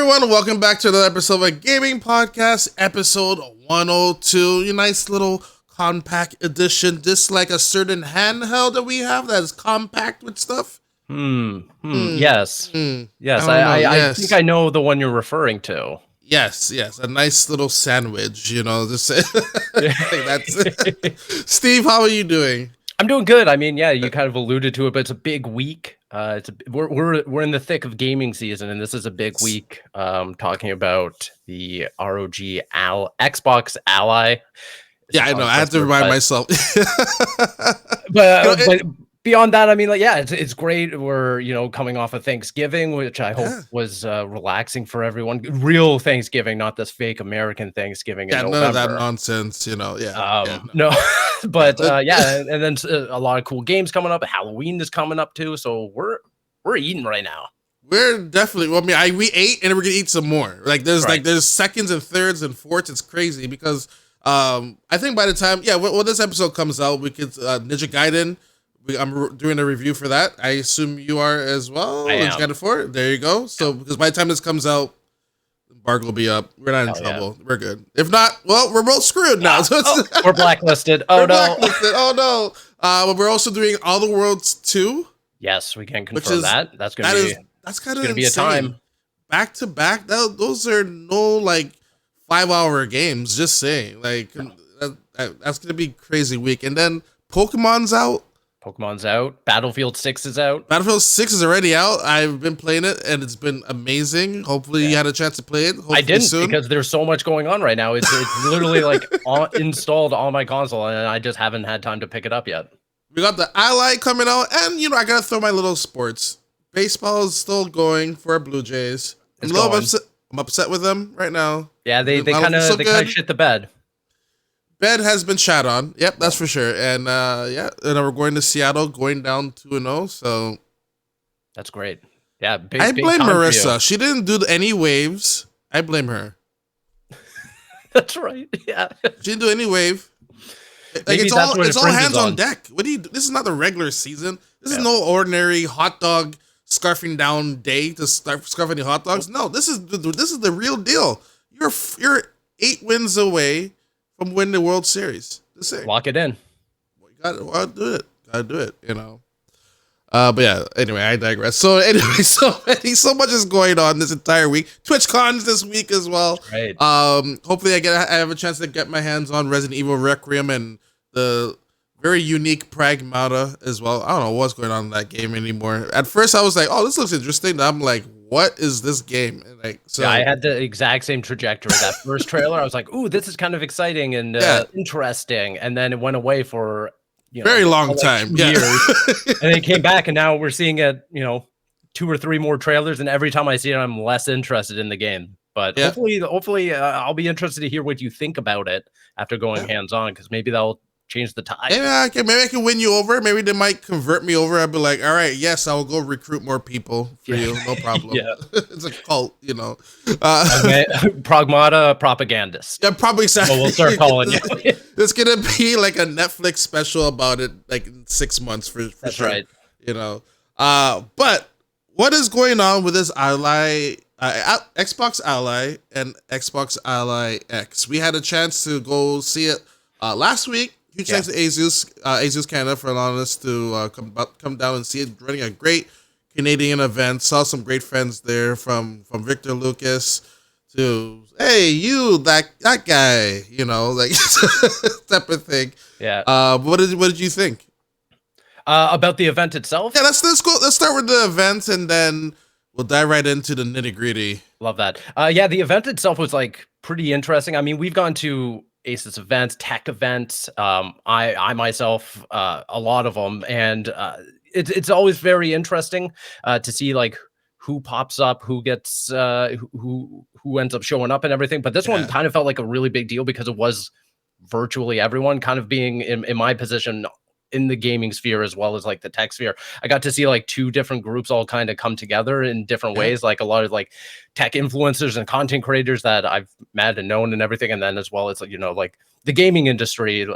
everyone, welcome back to another episode of a gaming podcast, episode 102. Your nice little compact edition, just like a certain handheld that we have that is compact with stuff. Yes. Yes, I Yes. think I know the one you're referring to. Yes, a nice little sandwich, just I think that's it. Steve, how are you doing? I'm doing good. I mean, yeah, you kind of alluded to it, but it's a big week. We're in the thick of gaming season, and this is a big week. Talking about the Xbox Ally. Yeah, I know. I have to remind myself. but beyond that, I mean, like, yeah, it's great. We're coming off of Thanksgiving, which I hope was relaxing for everyone. Real Thanksgiving, not this fake American Thanksgiving. Yeah, in none November. of that nonsense. No. But yeah, and then a lot of cool games coming up. Halloween is coming up too, so we're eating right now. We're definitely. Well, I mean, we ate, and we're gonna eat some more. There's seconds and thirds and fourths. It's crazy because I think by the time when this episode comes out, we could Ninja Gaiden. I'm doing a review for that. I assume you are as well. I am. Ninja Gaiden 4. There you go. So because by the time this comes out, embargo will be up. We're not in trouble. Yeah. We're good. If not, well, we're both screwed now. So we're blacklisted. Blacklisted. Oh no. But we're also doing All the Worlds 2. Yes, we can confirm that. That's gonna be a time. Back to back. Those are no 5-hour games. Just saying. That's gonna be a crazy week. And then Pokemon's out. Battlefield 6 is out. Battlefield 6 is already out. I've been playing it, and it's been amazing. Hopefully you had a chance to play it. Hopefully I didn't soon. Because there's so much going on right now. It's literally installed on my console, and I just haven't had time to pick it up yet. We got the Ally coming out, and I gotta throw my little sports. Baseball is still going for our Blue Jays. I'm upset with them right now. Yeah, they kind of shit the bed. Bed has been shat on. Yep, that's for sure. And and we're going to Seattle, going down 2-0. So that's great. Yeah, I blame Marissa. She didn't do any waves. I blame her. That's right. Yeah, she didn't do any wave. It's all hands on deck. What do you do? This is not the regular season. This is no ordinary hot dog scarfing down day to start scarfing hot dogs. No, this is the real deal. You're 8 wins away from winning the World Series. Lock it in. You gotta do it. But yeah, anyway, I digress. So anyway, so much is going on this entire week. TwitchCons this week as well. Right. Hopefully I have a chance to get my hands on Resident Evil Requiem and the very unique Pragmata as well. I don't know what's going on in that game anymore. At first I was like, oh, this looks interesting. I'm like, what is this game? And I had the exact same trajectory. That first trailer, I was like, ooh, this is kind of exciting and interesting. And then it went away for very long time. Years. And then it came back, and now we're seeing it, 2 or 3 more trailers, and every time I see it, I'm less interested in the game. But hopefully I'll be interested to hear what you think about it after going hands-on, because maybe that'll change the tide. Yeah, maybe I can win you over. Maybe they might convert me over. I'll be like, all right, yes, I will go recruit more people for you. No problem. Yeah. It's a cult, Pragmata propagandist. Yeah, probably exactly. Well, we'll start calling you. It's going to be like a Netflix special about it, in 6 months for That's sure. Right. But what is going on with this Ally, Xbox Ally and Xbox Ally X? We had a chance to go see it last week. Huge thanks to Asus Canada for allowing us to come down and see it. Running a great Canadian event. Saw some great friends there from Victor Lucas to hey you that guy, type of thing. Yeah. What did you think about the event itself? Yeah, let's go. Let's start with the event and then we'll dive right into the nitty gritty. Love that. The event itself was pretty interesting. I mean, we've gone to Asus events, tech events. I myself, a lot of them, and it's always very interesting to see who pops up, who gets, who ends up showing up and everything. But this one kind of felt like a really big deal because it was virtually everyone kind of being in my position in the gaming sphere as well as the tech sphere. I got to see 2 different groups all kind of come together in different ways, a lot of tech influencers and content creators that I've met and known and everything, and then as well as the gaming industry,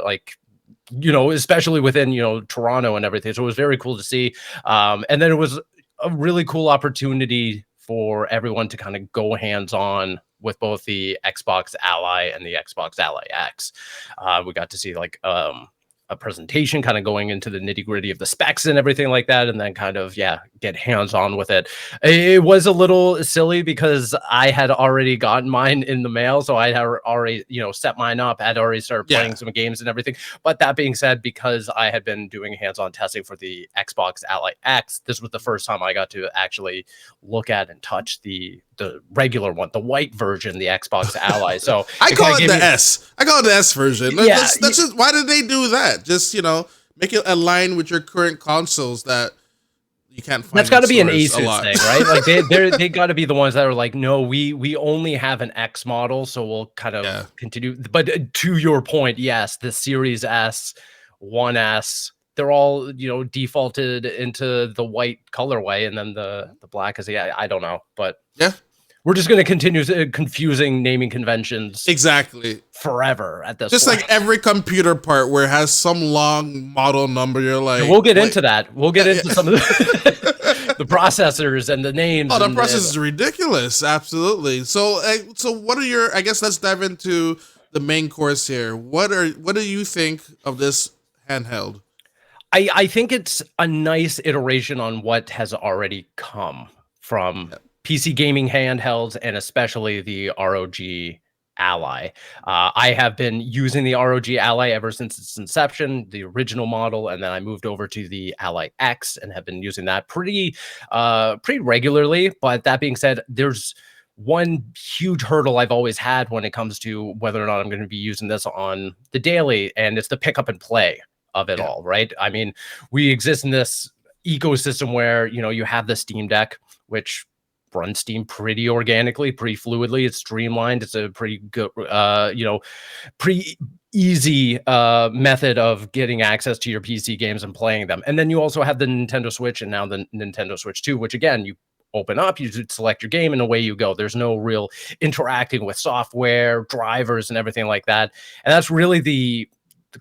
especially within Toronto and everything. So it was very cool to see, and then it was a really cool opportunity for everyone to kind of go hands-on with both the Xbox Ally and the Xbox Ally X. We got to see like a presentation kind of going into the nitty-gritty of the specs and everything like that, and then kind of get hands-on with it. It was a little silly because I had already gotten mine in the mail, so I had already set mine up, had already started playing some games and everything. But that being said, because I had been doing hands-on testing for the Xbox Ally X, this was the first time I got to actually look at and touch the regular one, the white version, the Xbox Ally. So I call it the S. I call it the S version. That's just, why did they do that? Just, make it align with your current consoles that you can't find. That's got to be an Asus thing, right? Like they got to be the ones that are like, no, we only have an X model, so we'll kind of continue. But to your point, yes, the Series S, 1S, they're all defaulted into the white colorway, and then the black is I don't know, but we're just going to continue confusing naming conventions forever at this just point. Like every computer part where it has some long model number, you're like, we'll get into that. We'll get into some of the processors and the names. Oh, the process is ridiculous. Absolutely. So what are your, I guess let's dive into the main course here. What do you think of this handheld? I think it's a nice iteration on what has already come from PC gaming handhelds, and especially the ROG Ally. I have been using the ROG Ally ever since its inception, the original model, and then I moved over to the Ally X and have been using that pretty regularly. But that being said, there's one huge hurdle I've always had when it comes to whether or not I'm going to be using this on the daily, and it's the pick up and play of it all, right? I mean, we exist in this ecosystem where, you have the Steam Deck, which runs Steam pretty organically, pretty fluidly. It's streamlined. It's a pretty good, pretty easy method of getting access to your PC games and playing them. And then you also have the Nintendo Switch and now the Nintendo Switch 2, which again, you open up, you select your game, and away you go. There's no real interacting with software, drivers, and everything like that. And that's really the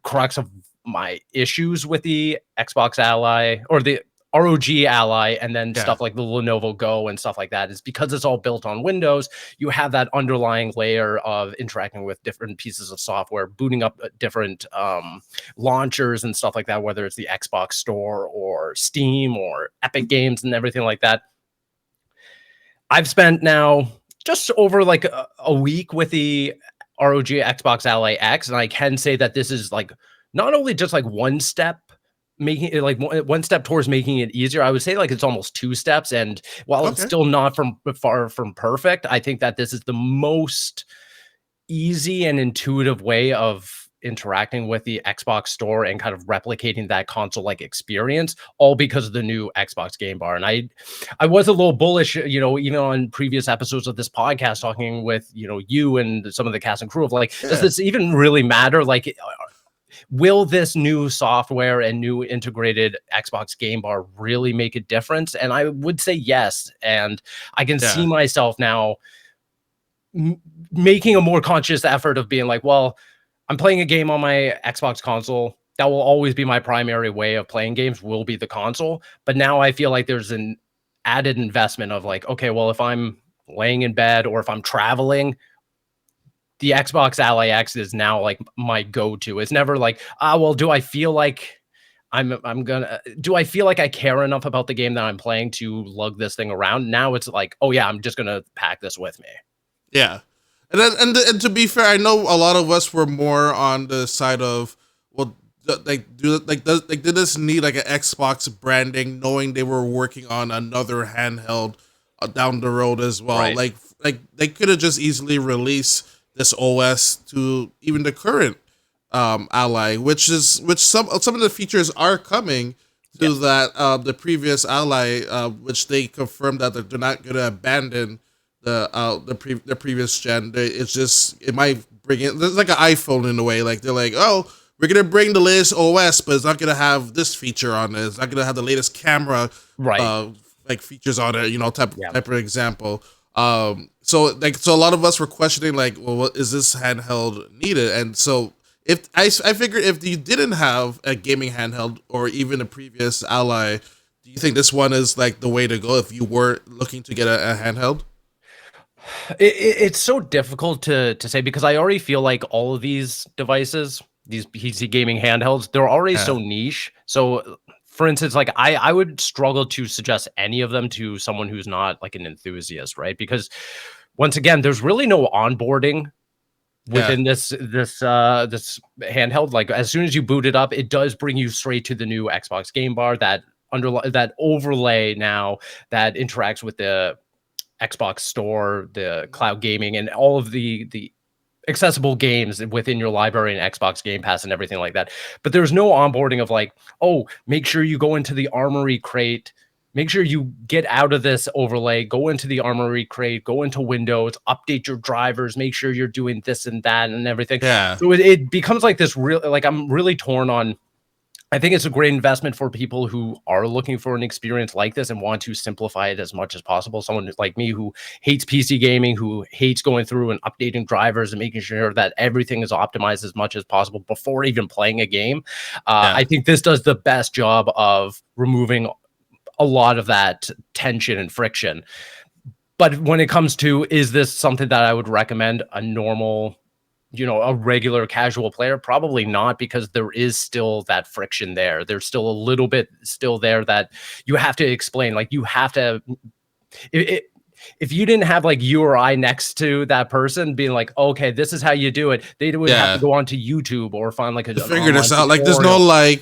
crux of my issues with the Xbox Ally or the ROG Ally, and then stuff like the Lenovo Go and stuff like that, is because it's all built on Windows. You have that underlying layer of interacting with different pieces of software, booting up different launchers and stuff like that, whether it's the Xbox Store or Steam or Epic Games and everything like that. I've spent now just over like a week with the ROG Xbox Ally X, and I can say that this is like not only just like one step making it like one step towards making it easier. I would say like it's almost two steps. And while it's still not far from perfect, I think that this is the most easy and intuitive way of interacting with the Xbox Store and kind of replicating that console-like experience, all because of the new Xbox Game Bar. And I was a little bullish, even on previous episodes of this podcast, talking with, you and some of the cast and crew of like, does this even really matter? Like, will this new software and new integrated Xbox Game Bar really make a difference? And I would say yes. And I can see myself now making a more conscious effort of being like, well, I'm playing a game on my Xbox console. That will always be my primary way of playing games, will be the console. But now I feel like there's an added investment of like, okay, well, if I'm laying in bed or if I'm traveling, the Xbox Ally X is now like my go-to. It's never like, well, do I feel like do I feel like I care enough about the game that I'm playing to lug this thing around? Now it's like, oh yeah, I'm just gonna pack this with me. Yeah. And to be fair, I know a lot of us were more on the side of, well, did this need like an Xbox branding, knowing they were working on another handheld down the road as well? Right. Like they could have just easily released this OS to even the current Ally, which some of the features are coming to that the previous Ally, which they confirmed that they're not going to abandon the previous gen. It might bring it. It's like an iPhone in a way. Like they're like, oh, we're gonna bring the latest OS, but it's not gonna have this feature on it. It's not gonna have the latest camera, like features on it. Type of example. So a lot of us were questioning like, well, what is this handheld needed? And so I figured if you didn't have a gaming handheld or even a previous Ally do you think this one is like the way to go if you were looking to get a handheld? It's so difficult to say because I already feel like all of these devices, these PC gaming handhelds, they're already Yeah, so niche. So, for instance, like I would struggle to suggest any of them to someone who's not like an enthusiast, right? Because once again, there's really no onboarding yeah, within this handheld. Like as soon as you boot it up, it does bring you straight to the new Xbox game bar that that overlay now that interacts with the Xbox Store, the cloud gaming, and all of the accessible games within your library and Xbox Game Pass and everything like that. But there's no onboarding of like, oh, make sure you go into the Armory crate. Make sure you get out of this overlay, go into the Armory crate, go into Windows, update your drivers, make sure you're doing this and that and everything. yeah. So it becomes like this real, like I'm really torn on. I think it's a great investment for people who are looking for an experience like this and want to simplify it as much as possible. Someone like me who hates PC gaming, who hates going through and updating drivers and making sure that everything is optimized as much as possible before even playing a game. Yeah. I think this does the best job of removing a lot of that tension and friction. But when it comes to, is this something that I would recommend a normal, a regular casual player? Probably not, because there is still that friction there. There's still a little bit still there that you have to explain. Like you have to, if you didn't have like you or I next to that person being like, okay, this is how you do it, they would have to Yeah. go onto YouTube or find like To an figure online this out. Like there's no tutorial.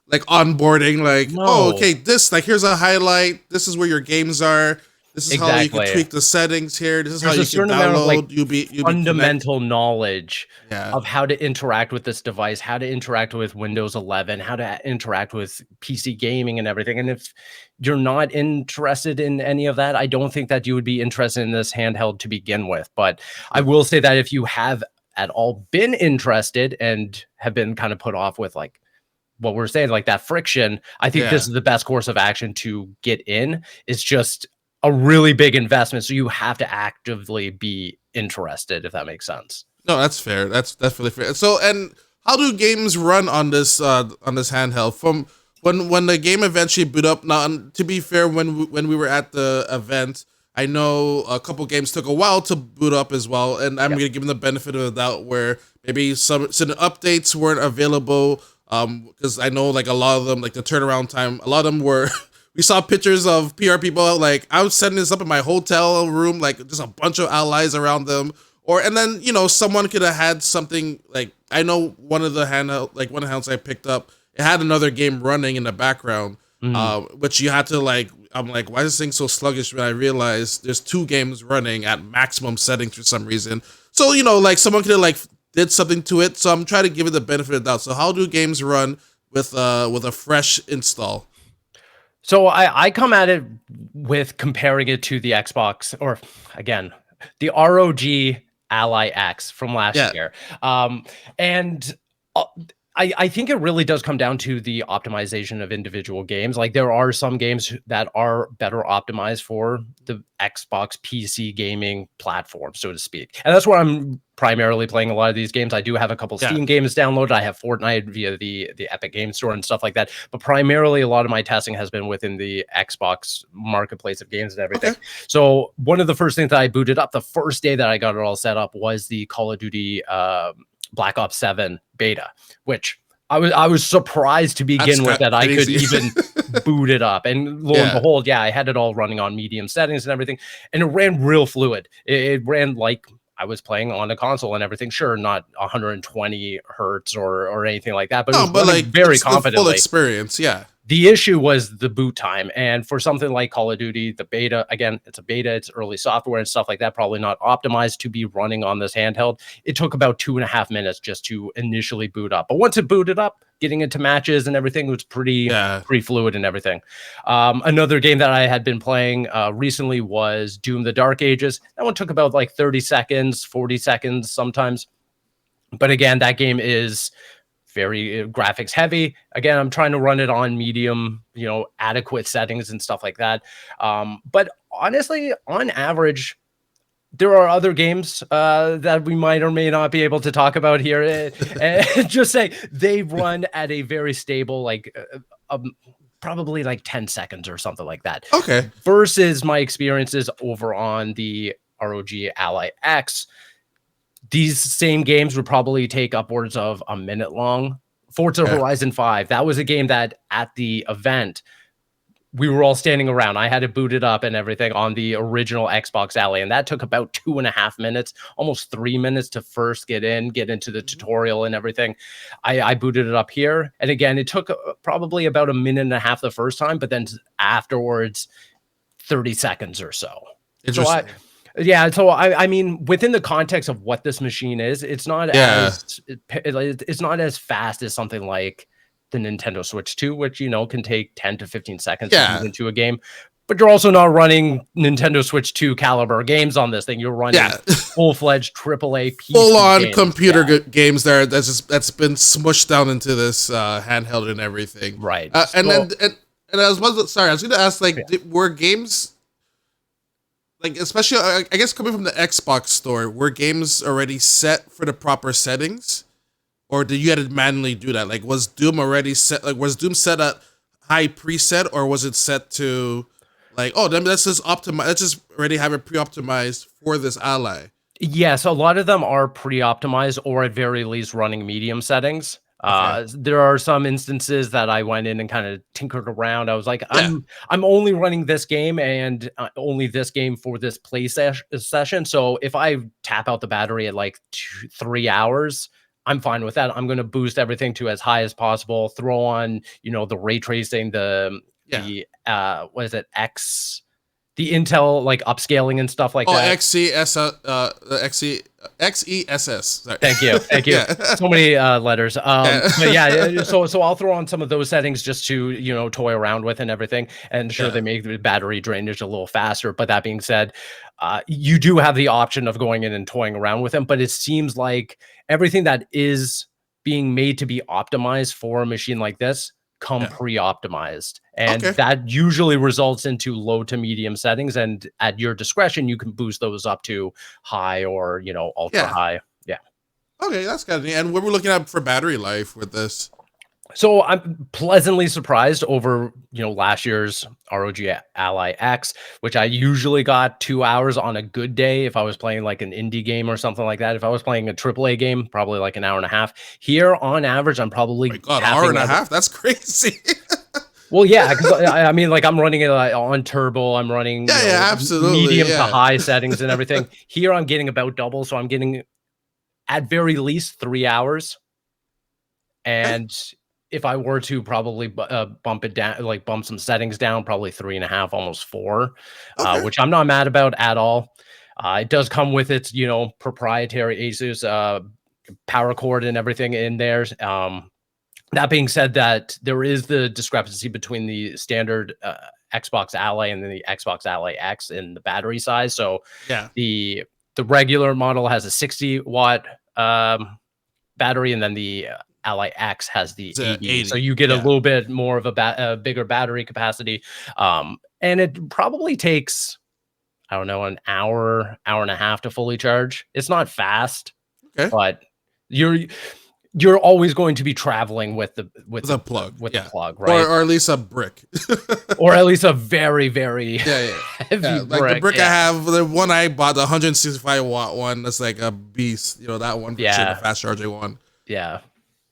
like onboarding, like, oh, No, okay, this like here's a highlight. This is where your games are. This is how you can exactly. tweak the settings here. This is how There's a you can certain amount of like download. You'll be connect. fundamental knowledge Yeah. of how to interact with this device, how to interact with Windows 11, how to interact with PC gaming and everything. And if you're not interested in any of that, I don't think that you would be interested in this handheld to begin with. But I will say that if you have at all been interested and have been kind of put off with like what we're saying, like that friction, I think Yeah. this is the best course of action to get in. It's just a really big investment. So you have to actively be interested, if that makes sense. No, that's fair. That's definitely fair. So, and how do games run on this handheld? From when the game eventually boot up. Now, and to be fair, when we were at the event, I know a couple games took a while to boot up as well, and I'm Yep. gonna give them the benefit of the doubt where maybe some certain updates weren't available. Because I know like a lot of them, like the turnaround time, a lot of them were. We saw pictures of PR people like I was setting this up in my hotel room, like just a bunch of allies around them. Or and then someone could have had something like I know one of the one of the hands I picked up, it had another game running in the background, Mhm. which you had to like. I'm like, why is this thing so sluggish? When I realized there's two games running at maximum settings for some reason. So like someone could have like did something to it. So I'm trying to give it the benefit of the doubt. So how do games run with a fresh install? So I come at it with comparing it to the Xbox, or again, the ROG Ally X from last Yeah, year. And uh, I think it really does come down to the optimization of individual games. Like there are some games that are better optimized for the Xbox PC gaming platform, so to speak. And that's where I'm primarily playing a lot of these games. I do have a couple yeah. Steam games downloaded. I have Fortnite via the Epic Game Store and stuff like that. But primarily a lot of my testing has been within the Xbox marketplace of games and everything. Okay. So one of the first things that I booted up the first day that I got it all set up was the Call of Duty Black Ops 7 beta, which I was surprised to That's begin with that I could crazy. even boot it up. And lo and Yeah. behold, yeah, I had it all running on medium settings and everything, and it ran real fluid. It ran like I was playing on a console and everything. Sure, not 120 hertz or anything like that, but it No, was but running like very it's the full confidently. experience. Yeah. The issue was the boot time. And for something like Call of Duty, the beta, again, it's a beta, it's early software and stuff like that, probably not optimized to be running on this handheld. It took about 2.5 minutes just to initially boot up. But once it booted up, getting into matches and everything was Yeah. pretty fluid and everything. Another game that I had been playing recently was Doom the Dark Ages. That one took about like 30 seconds, 40 seconds sometimes. But again, that game is very graphics heavy. Again, I'm trying to run it on medium, adequate settings and stuff like that. But honestly, on average, there are other games that we might or may not be able to talk about here. And just say they run at a very stable, like probably like 10 seconds or something like that. Okay. Versus my experiences over on the ROG Ally X, these same games would probably take upwards of a minute long. Forza Horizon 5, that was a game that at the event, we were all standing around. I had it booted up and everything on the original Xbox Ally, and that took about 2.5 minutes, almost 3 minutes to first get into the tutorial and everything. I booted it up here, and again, it took probably about a minute and a half the first time, but then afterwards, 30 seconds or so. Interesting. So I mean, within the context of what this machine is, it's not it's not as fast as something like the Nintendo Switch 2, which, you know, can take 10 to 15 seconds to move into a game. But you're also not running Nintendo Switch 2 caliber games on this thing. You're running full-fledged AAA PC full-on games. computer games there that's been smushed down into this handheld and everything. Right. And I was going to ask, like, were games, like, especially, I guess coming from the Xbox store, were games already set for the proper settings? Or did you have to manually do that? Like, was Doom already set? Like, was Doom set at high preset, or was it set to, like, oh, then let's just optimize. Let's just already have it pre-optimized for this Ally. Yes, a lot of them are pre-optimized, or at very least running medium settings. There are some instances that I went in and kind of tinkered around. I was like, I'm only running this game and only this game for this play session. So if I tap out the battery at like 3 hours, I'm fine with that. I'm going to boost everything to as high as possible, throw on, you know, the ray tracing, the what is it? The Intel, like, upscaling and stuff like that. XESS. Sorry. Thank you. So many letters. But so I'll throw on some of those settings just to, you know, toy around with and everything. And sure, they make the battery drainage a little faster. But that being said, you do have the option of going in and toying around with them. But it seems like everything that is being made to be optimized for a machine like this come pre-optimized, and that usually results into low to medium settings, and at your discretion you can boost those up to high or, you know, ultra high. Okay, that's kind of neat. And what we're looking at for battery life with this? So I'm pleasantly surprised over, you know, last year's ROG Ally X, which I usually got 2 hours on a good day if I was playing like an indie game or something like that. If I was playing a AAA game, probably like an hour and a half. Here, on average, I'm probably hour and a half? That's crazy. Well, yeah, because I mean, like, I'm running it on turbo. I'm running absolutely medium to high settings and everything. Here, I'm getting about double, so I'm getting at very least 3 hours. And if I were to probably bump it down, like bump some settings down, probably 3.5, almost 4, which I'm not mad about at all. It does come with its, you know, proprietary Asus power cord and everything in there. That being said, that there is the discrepancy between the standard Xbox Ally and then the Xbox Ally X in the battery size. So the regular model has a 60-watt battery, and then the Ally X has the 80. So you get a little bit more of a bigger battery capacity. And it probably takes, I don't know, an hour and a half to fully charge. It's not fast, but you're always going to be traveling with the plug, the plug, right? Or at least a brick, or at least a very, very heavy brick. Like the brick I have, the one I bought, the 165-watt one, that's like a beast. You know, that one, the fast charging one. Yeah,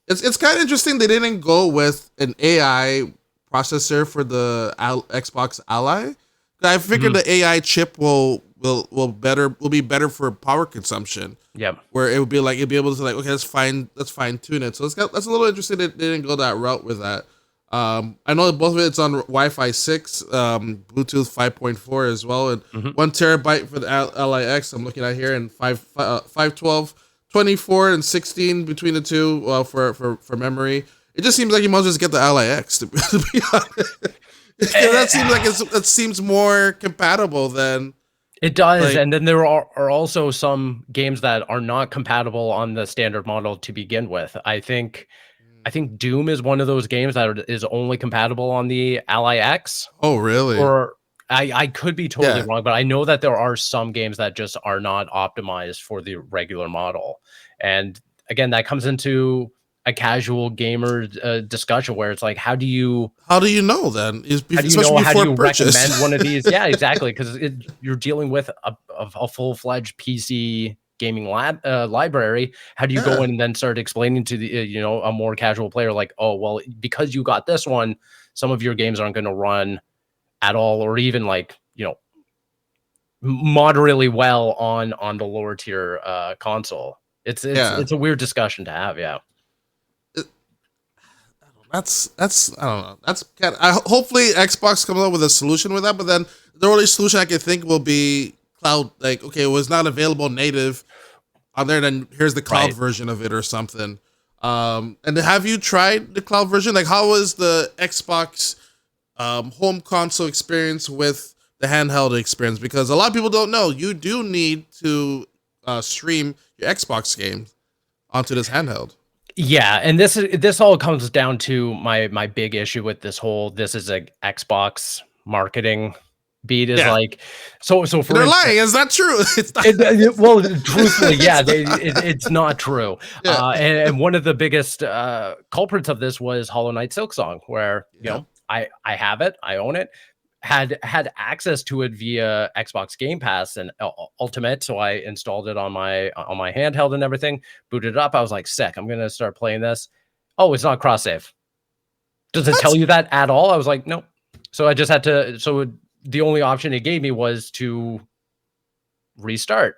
it's kind of interesting they didn't go with an AI processor for the Xbox Ally. I figured the AI chip will be better for power consumption. Yep. Where it would be like, it'd be able to, like, okay, let's fine tune it. So that's a little interesting that they didn't go that route with that. I know that both of it's on Wi-Fi 6, Bluetooth 5.4 as well, and 1 terabyte for the Ally X. I'm looking at here, and 512, 24, and 16 between the two for memory. It just seems like you might as well just get the Ally X to be honest. That seems like it seems more compatible than. It does, like, and then there are also some games that are not compatible on the standard model to begin with. I think Doom is one of those games that is only compatible on the Ally X. Oh, really? Or I could be totally wrong, but I know that there are some games that just are not optimized for the regular model. And again, that comes into a casual gamer discussion where it's like, how do you know then? how do you know Especially how do before you purchase. recommend one of these? Yeah, exactly, because you're dealing with a full-fledged PC gaming library. How do you go Yeah, in and then start explaining to the a more casual player like, oh well, because you got this one, some of your games aren't going to run at all, or even like moderately well on the lower tier console. yeah. It's a weird discussion to have. Yeah. It- that's I don't know. Hopefully Xbox comes up with a solution with that. But then the only solution I can think will be cloud. Like, okay, it was not available native on there. Then here's the cloud Right. version of it or something. And have you tried the cloud version? Like, how was the Xbox home console experience with the handheld experience? Because a lot of people don't know you do need to stream your Xbox games onto this handheld. Yeah, and this all comes down to my big issue with this is a Xbox marketing beat is Yeah, like so for they're instance, lying. Is that true? It's not. well, truthfully, yeah, It's not. it's not true. Yeah, And one of the biggest culprits of this was Hollow Knight Silksong, where yeah, I have it, I own it, had access to it via Xbox Game Pass and Ultimate, so I installed it on my handheld and everything. Booted it up, I was like, sick. I'm gonna start playing this. Oh, it's not cross save. Does it tell what? you that at all? I was like, nope. So I just had to. So the only option it gave me was to restart.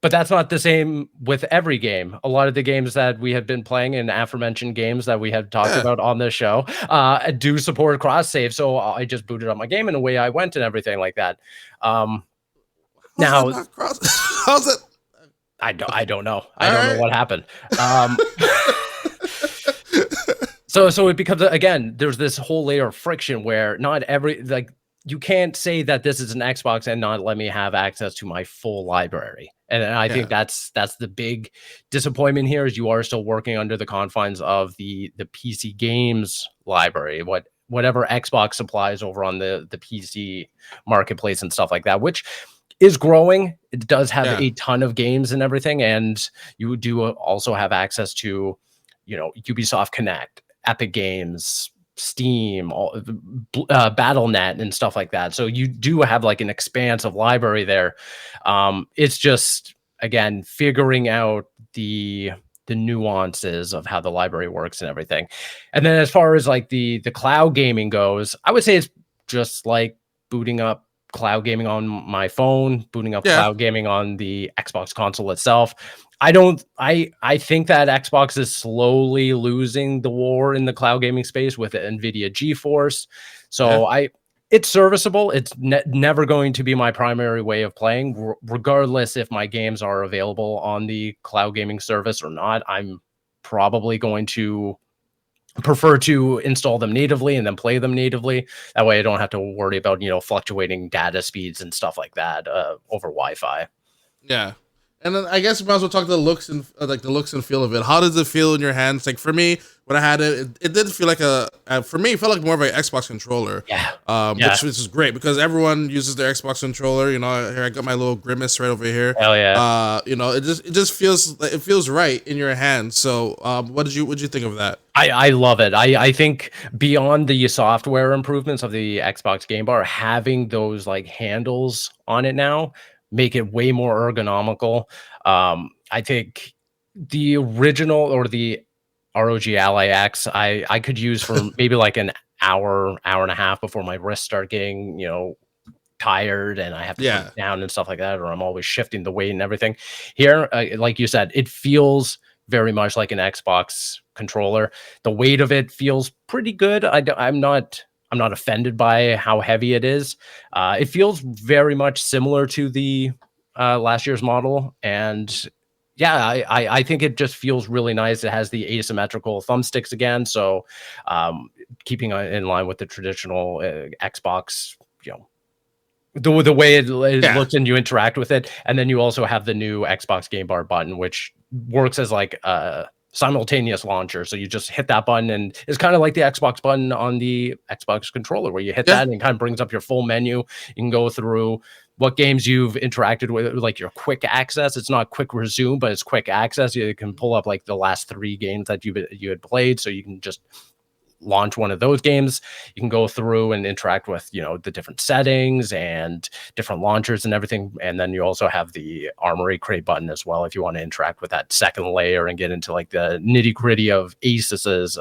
But that's not the same with every game. A lot of the games that we have been playing and aforementioned games that we have talked Yeah. about on this show do support cross save. So I just booted up my game and away I went and everything like that. How's that Now not cross? How's it? I don't know. I All don't know right. what happened. So it becomes again, there's this whole layer of friction where not every like you can't say that this is an Xbox and not let me have access to my full library. And I think Yeah. that's the big disappointment here is you are still working under the confines of the PC games library, whatever Xbox supplies over on the PC marketplace and stuff like that, which is growing. It does have Yeah. a ton of games and everything, and you do also have access to, Ubisoft Connect, Epic Games, Steam, BattleNet, and stuff like that. So you do have like an expansive library there. It's just again figuring out the nuances of how the library works and everything. And then as far as like the cloud gaming goes, I would say it's just like booting up cloud gaming on my phone, booting up Yeah. cloud gaming on the Xbox console itself. I think that Xbox is slowly losing the war in the cloud gaming space with Nvidia GeForce. Yeah. So it's serviceable. It's never going to be my primary way of playing, regardless if my games are available on the cloud gaming service or not. I'm probably going to prefer to install them natively and then play them natively. That way I don't have to worry about, fluctuating data speeds and stuff like that over Wi-Fi. Yeah. And then I guess we might as well talk the looks and like the looks and feel of it. How does it feel in your hands? Like for me, when I had it did feel like for me, it felt like more of an Xbox controller. Yeah. Which is great because everyone uses their Xbox controller. Here I got my little grimace right over here. Hell yeah. It just feels right in your hands. So, what did you think of that? I love it. I think beyond the software improvements of the Xbox Game Bar, having those like handles on it now make it way more ergonomical. I think the original or the ROG Ally X, I could use for maybe like an hour and a half before my wrists start getting, tired and I have to put it down and stuff like that, or I'm always shifting the weight and everything. Here, like you said, it feels very much like an Xbox controller. The weight of it feels pretty good. I'm not offended by how heavy it is. It feels very much similar to the last year's model, and yeah, I think it just feels really nice. It has the asymmetrical thumbsticks again, so keeping in line with the traditional Xbox, the way it looks and you interact with it. And then you also have the new Xbox Game Bar button, which works as like a simultaneous launcher. So you just hit that button and it's kind of like the Xbox button on the Xbox controller where you hit that and it kind of brings up your full menu. You can go through what games you've interacted with, like your quick access. It's not quick resume, but it's quick access. You can pull up like the last 3 games that you had played, so you can just launch one of those games. You can go through and interact with, you know, the different settings and different launchers and everything. And then you also have the armory crate button as well if you want to interact with that second layer and get into like the nitty gritty of Asus's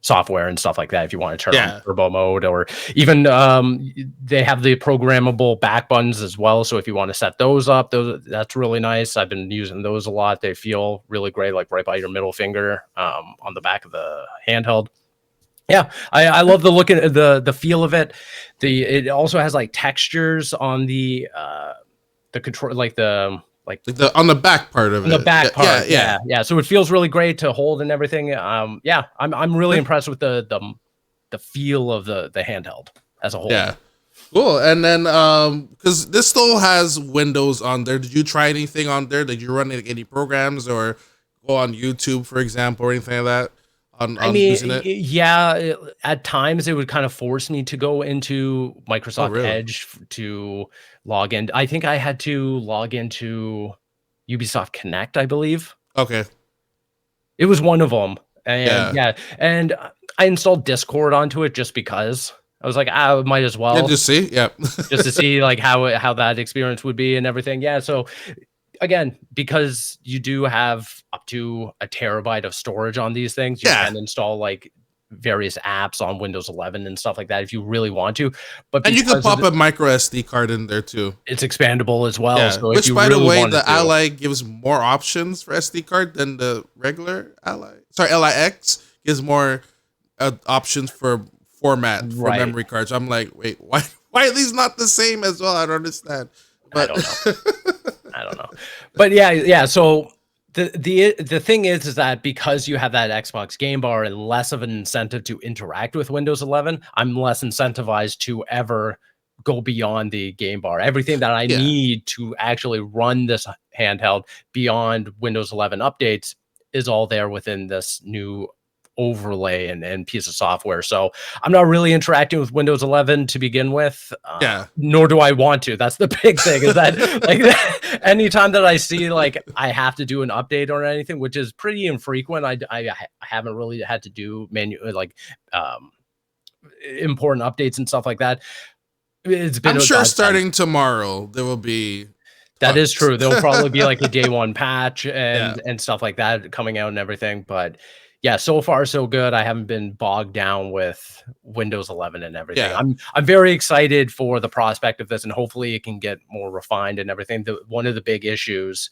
software and stuff like that. If you want to turn on turbo mode, or even they have the programmable back buttons as well. So if you want to set those up, that's really nice. I've been using those a lot. They feel really great, like right by your middle finger on the back of the handheld. Yeah, I love the look at the feel of it. It also has like textures on the control, like the on the back part of it. The back part, yeah. So it feels really great to hold and everything. Yeah, I'm really impressed with the feel of the handheld as a whole. Yeah, cool. And then because this still has Windows on there, did you try anything on there? Did you run any programs or go on YouTube, for example, or anything like that? I mean, using it? Yeah, at times it would kind of force me to go into Microsoft Edge to log in. I think I had to log into Ubisoft Connect, I believe. Okay. It was one of them. And and I installed Discord onto it just because. I was like, I might as well. Yeah, just see. Yeah. Just to see like how that experience would be and everything. Yeah, so again, because you do have up to a terabyte of storage on these things, you can install like various apps on Windows 11 and stuff like that if you really want to. But you can pop a micro SD card in there too. It's expandable as well. Yeah. So which, if you by really the way, want the to, Ally gives more options for SD card than the regular Ally. Sorry, LIX gives more options for format for memory cards. I'm like, wait, why are these not the same as well? I don't understand. But I don't know. But yeah. So the thing is that because you have that Xbox Game Bar and less of an incentive to interact with Windows 11, I'm less incentivized to ever go beyond the Game Bar. Everything that I need to actually run this handheld beyond Windows 11 updates is all there within this new overlay and piece of software. So I'm not really interacting with Windows 11 to begin with. Nor do I want to. That's the big thing, is that like anytime that I see like I have to do an update or anything, which is pretty infrequent, I haven't really had to do important updates and stuff like that. It's been, I'm sure starting tomorrow there will be. That is true. There'll probably be like a day 1 patch and stuff like that coming out and everything. But yeah, so far so good. I haven't been bogged down with Windows 11 and everything. Yeah. I'm very excited for the prospect of this, and hopefully it can get more refined and everything. One of the big issues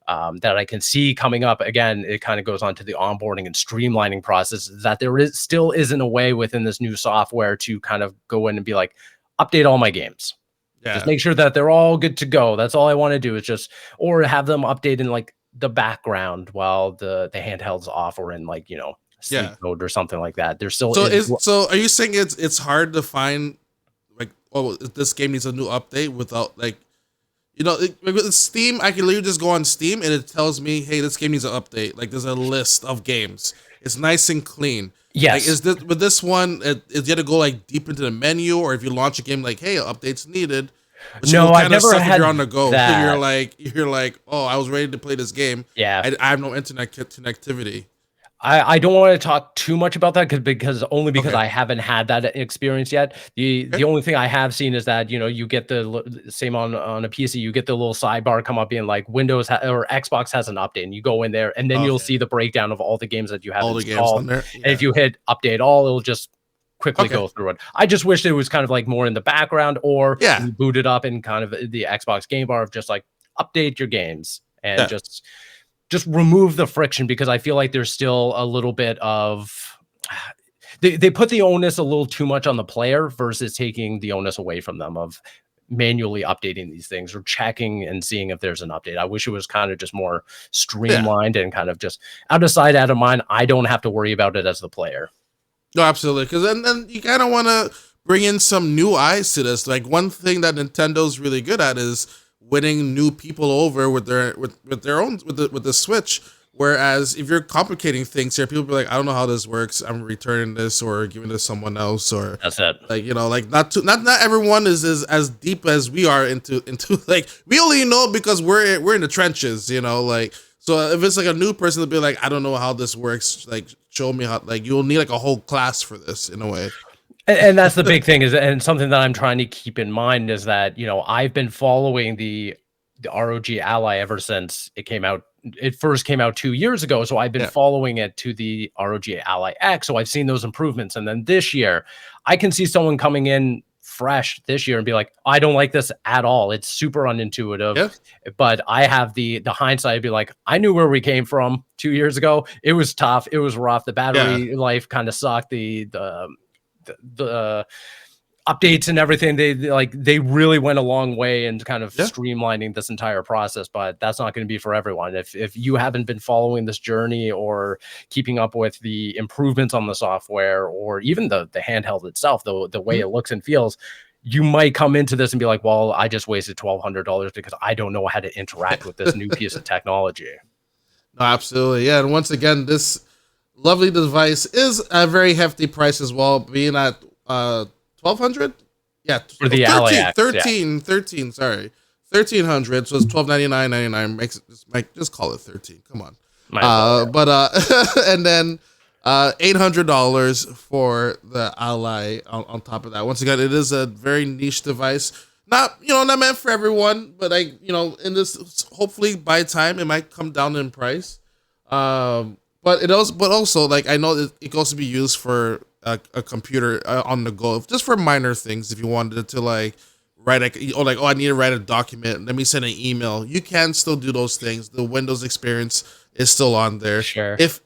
that I can see coming up, again, it kind of goes on to the onboarding and streamlining process, is that there still isn't a way within this new software to kind of go in and be like, update all my games. Just make sure that they're all good to go. That's all I want to do, is just, or have them update in like the background while the handheld's off, or in like, you know, sleep mode or something like that. There's still so are you saying it's hard to find like, oh, this game needs a new update without like, you know, with Steam, I can literally just go on Steam and it tells me, hey, this game needs an update. Like there's a list of games. It's nice and clean. Yes. Like, is this with this one? Is you have to go like deep into the menu, or if you launch a game like, hey, updates needed. No, I've never had you're on the go. that. You're like, oh, I was ready to play this game. Yeah, I have no internet connectivity. I don't want to talk too much about that because I haven't had that experience yet. The only thing I have seen is that, you know, you get the same on a PC, you get the little sidebar come up being like Windows or Xbox has an update, and you go in there and then you'll see the breakdown of all the games that you have installed. Games on there. And if you hit update all, it'll just quickly go through it. I just wish it was kind of like more in the background, or you boot it up in kind of the Xbox Game Bar of just like update your games and just remove the friction, because I feel like there's still a little bit of they put the onus a little too much on the player versus taking the onus away from them of manually updating these things or checking and seeing if there's an update. I wish it was kind of just more streamlined and kind of just out of sight, out of mind. I don't have to worry about it as the player. No, absolutely. Because then you kind of want to bring in some new eyes to this. Like one thing that Nintendo's really good at is winning new people over with the Switch. Whereas if you're complicating things here, people be like, I don't know how this works. I'm returning this or giving it to someone else, or That's it. like, like not everyone is as deep as we are into like, we only know because we're in the trenches, like, so if it's like a new person to be like, I don't know how this works, like show me how, like you'll need like a whole class for this in a way. And that's the big thing and something that I'm trying to keep in mind is that, I've been following the ROG Ally ever since it came out. It first came out 2 years ago. So I've been following it to the ROG Ally X. So I've seen those improvements. And then this year, I can see someone coming in fresh this year and be like, I don't like this at all. It's super unintuitive. Yeah. But I have the hindsight to be like, I knew where we came from 2 years ago. It was tough. It was rough. The battery life kind of sucked. The updates and everything, they really went a long way in kind of streamlining this entire process, but that's not going to be for everyone. If you haven't been following this journey or keeping up with the improvements on the software or even the handheld itself, the way it looks and feels, you might come into this and be like, well, I just wasted $1,200 because I don't know how to interact with this new piece of technology. No, absolutely. Yeah. And once again, this lovely device is a very hefty price as well, being at 1,200. Yeah, for the 13, sorry, 1,300. So it's $1,299.99. Makes it, just call it 13. Come on. And then $800 for the Ally on top of that. Once again, it is a very niche device. Not meant for everyone, but in this, hopefully by time it might come down in price. But also like, I know it can also be used for a computer on the go, just for minor things. If you wanted to like write I need to write a document, let me send an email. You can still do those things. The Windows experience is still on there. Sure. If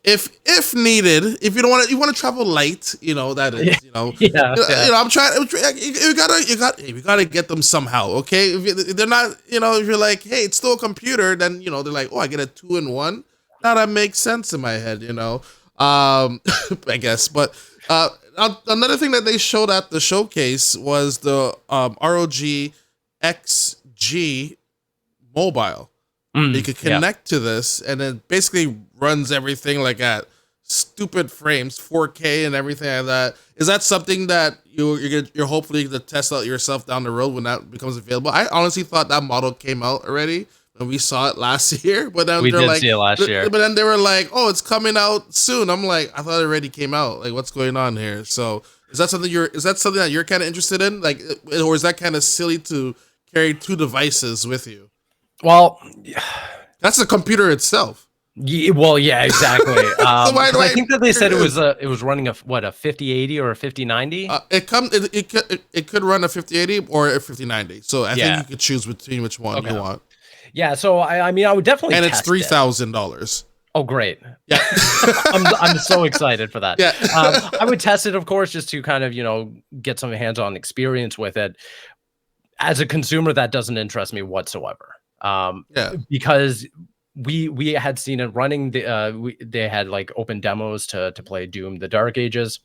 needed, if you want to travel light, that is, I'm trying. You gotta get them somehow. Okay, if they're not, if you're like, hey, it's still a computer, then they're like, oh, I get a 2-in-1. Now that makes sense in my head, I guess. But another thing that they showed at the showcase was the ROG XG mobile. You could connect to this, and it basically runs everything like at stupid frames, 4K and everything like that. Is that something that you're hopefully going to test out yourself down the road when that becomes available? I honestly thought that model came out already. And we saw it last year, but then we did see it last year. But then they were like, "Oh, it's coming out soon." I'm like, I thought it already came out. Like, what's going on here? So, is that something that you're kind of interested in? Like, or is that kind of silly to carry two devices with you? Well, that's the computer itself. Yeah, exactly. I think that they said it was running a 5080 or a 5090. It could run a 5080 or a 5090. So I think you could choose between which one you want. Yeah, so I mean, I would definitely. And it's $3,000. Oh, great! Yeah, I'm so excited for that. Yeah, I would test it, of course, just to kind of get some hands-on experience with it. As a consumer, that doesn't interest me whatsoever. Because we had seen it running. They had like open demos to play Doom: The Dark Ages.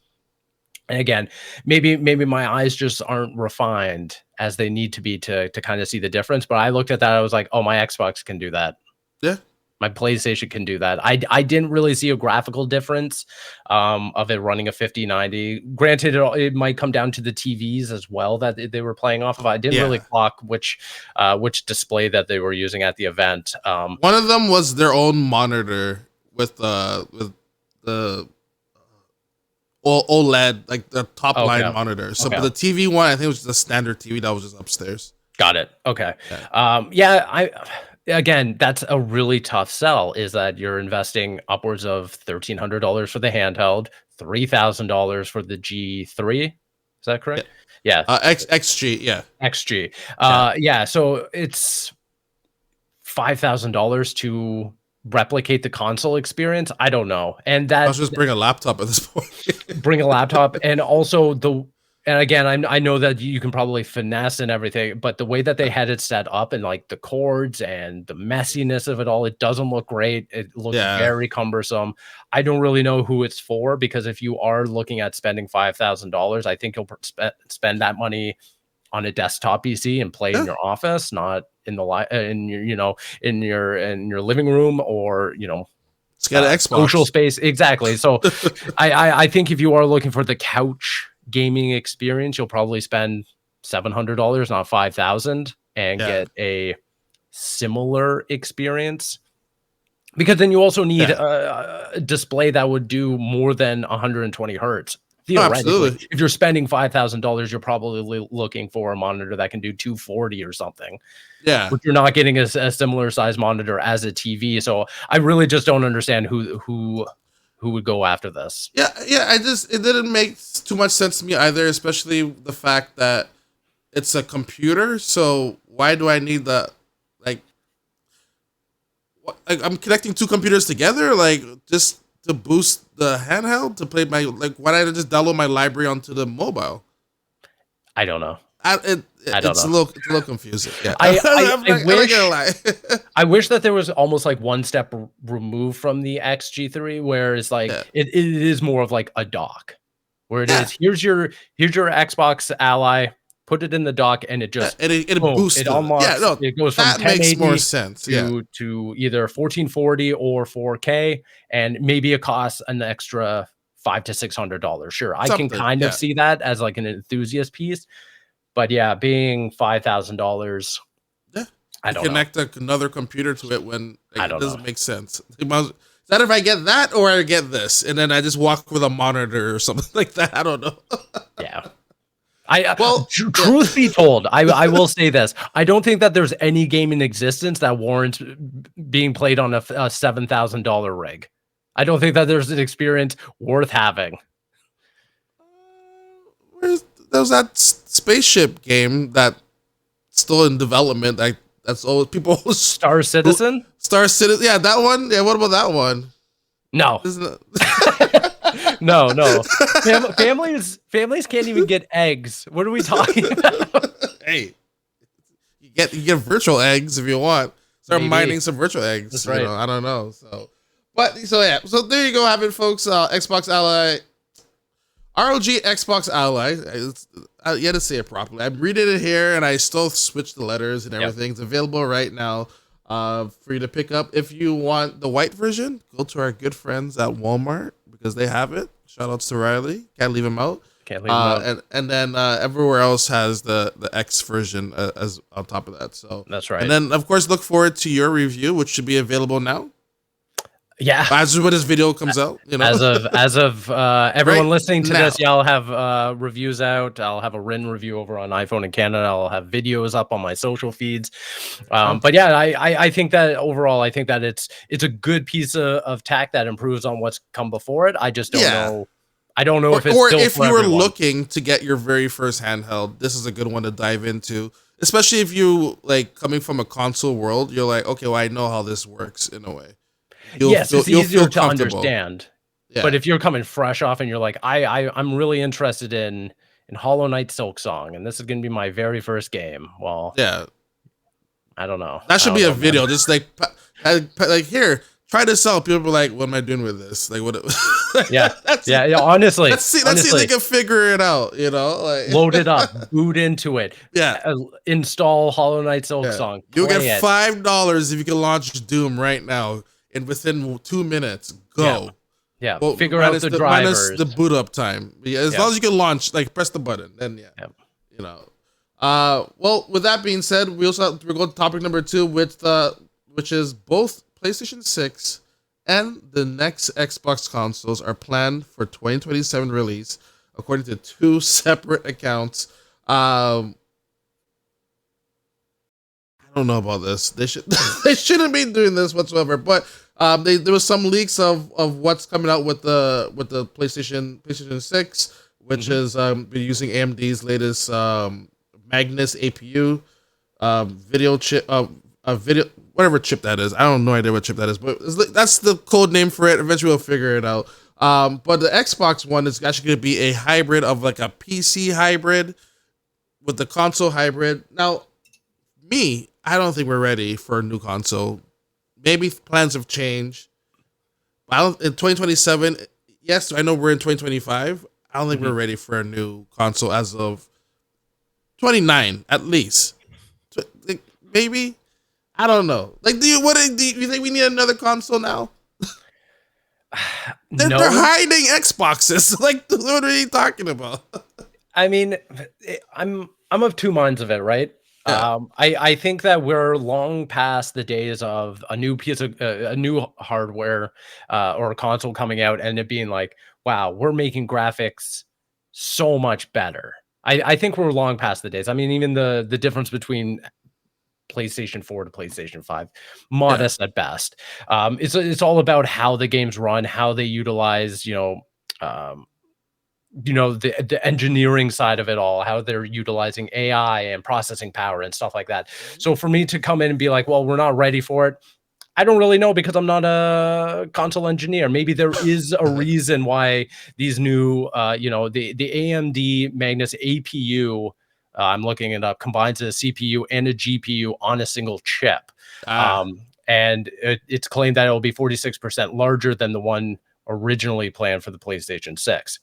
And again, maybe my eyes just aren't refined as they need to be to kind of see the difference. But I looked at that, I was like, oh, my Xbox can do that. Yeah. My PlayStation can do that. I didn't really see a graphical difference of it running a 5090. Granted, it might come down to the TVs as well that they were playing off of. I didn't really clock which display that they were using at the event. One of them was their own monitor with the OLED, like the top line monitor. So but the TV one, I think it was just a standard TV that was just upstairs. Got it. Okay. Again, that's a really tough sell, is that you're investing upwards of $1,300 for the handheld, $3,000 for the G3. Is that correct? Yeah. XG. Yeah. XG. So it's $5,000 to replicate the console experience. I don't know. And that, I'll just bring a laptop at this point. Bring a laptop. And also and again, I know that you can probably finesse and everything, but the way that they had it set up and like the cords and the messiness of it all, it doesn't look great. It looks very cumbersome. I don't really know who it's for, because if you are looking at spending $5,000, I think you'll spend that money on a desktop PC and play in your office, not in the in your living room, or Let's get an Xbox. social space. Exactly. So I think if you are looking for the couch gaming experience, you'll probably spend $700, not 5,000, and get a similar experience. Because then you also need a display that would do more than 120 hertz. Theoretically, if you're spending $5,000, you're probably looking for a monitor that can do 240 or something. Yeah, but you're not getting a similar size monitor as a TV. So I really just don't understand who would go after this. Yeah. It didn't make too much sense to me either, especially the fact that it's a computer. So why do I need the like I'm connecting two computers together, like just to boost the handheld to play my why don't I just download my library onto the mobile? I don't know. It's a little confusing. Yeah. I wish that there was almost like one step removed from the XG3, where it's like it is more of like a dock, where it is here's your Xbox Ally. Put it in the dock, and it just it boosts. It unlocks. It goes from 1080 makes more sense. To either 1440 or 4K, and maybe it costs an extra $500 to $600. Sure, I can kind of see that as like an enthusiast piece, but yeah, being $5,000. I don't connect another computer to it when it doesn't make sense. Is that if I get that or I get this, and then I just walk with a monitor or something like that? I don't know. Yeah. Truth be told, I will say this. I don't think that there's any game in existence that warrants being played on a $7,000 rig. I don't think that there's an experience worth having. There's that spaceship game that's still in development. That's always people. Star Citizen? Star Citizen. Yeah, that one. Yeah, what about that one? No. No. Families can't even get eggs. What are we talking about? Hey, you get virtual eggs if you want. Start mining some virtual eggs. That's right. I don't know. So there you go. Have it, folks. Xbox Ally, ROG Xbox Ally. You had to say it properly. I'm reading it here, and I still switched the letters and everything. It's available right now. For you to pick up. If you want the white version, go to our good friends at Walmart because they have it. Shout outs to Riley. Can't leave him out. And then everywhere else has the X version as on top of that. So that's right. And then of course look forward to your review, which should be available now. Yeah, as when this video comes out, as of everyone listening to this, I'll have reviews out. I'll have a written review over on iPhone in Canada. I'll have videos up on my social feeds. But yeah, I think that overall, I think that it's a good piece of tech that improves on what's come before it. I just don't know. I don't know if it's still if for you were everyone. looking to get your very first handheld, this is a good one to dive into. Especially if you like coming from a console world, you're like, okay, well, I know how this works in a way. It's easier to understand. Yeah. But if you're coming fresh off and you're like, I'm really interested in Hollow Knight Silksong, and this is going to be my very first game. Well, yeah, I don't know. That should be a video, just like here, try this out. People are like, what am I doing with this? Like, what? Yeah, honestly, let's see if they can figure it out. Load it up, boot into it. Yeah, install Hollow Knight Silksong. You'll get $5 if you can launch Doom right now. And within 2 minutes, go. Yeah. Well, figure out the drivers. Minus the boot up time. Yeah, as long as you can launch, like press the button, then well, with that being said, we're going to topic number 2, which is both PlayStation 6 and the next Xbox consoles are planned for 2027 release, according to 2 separate accounts. I don't know about this. They shouldn't be doing this whatsoever. But there was some leaks of what's coming out with the PlayStation 6, which is using AMD's latest Magnus APU video chip, video whatever chip that is. I don't know idea what chip that is, but that's the code name for it. Eventually, we'll figure it out. But the Xbox One is actually going to be a hybrid of like a PC hybrid with the console hybrid. Now, I don't think we're ready for a new console. Maybe plans have changed. In 2027, yes, I know we're in 2025. I don't think we're ready for a new console as of 29, at least. Maybe, I don't know. Like, do you think we need another console now? They're No, hiding Xboxes. Like, what are you talking about? I mean, I'm of two minds of it, right? Yeah, I think that we're long past the days of a new piece of a new hardware or a console coming out and it being like, wow, we're making graphics so much better. I think we're long past the days. I mean, even the difference between PlayStation 4 to PlayStation 5, yeah, modest at best. It's all about how the games run, how they utilize, um, the engineering side of it all, how they're utilizing AI and processing power and stuff like that. So for me to come in and be like, well, we're not ready for it, I don't really know because I'm not a console engineer. Maybe there is a reason why these new, the AMD Magnus APU, I'm looking it up, combines a CPU and a GPU on a single chip. ah, And it's claimed that it will be 46% larger than the one originally planned for the PlayStation 6.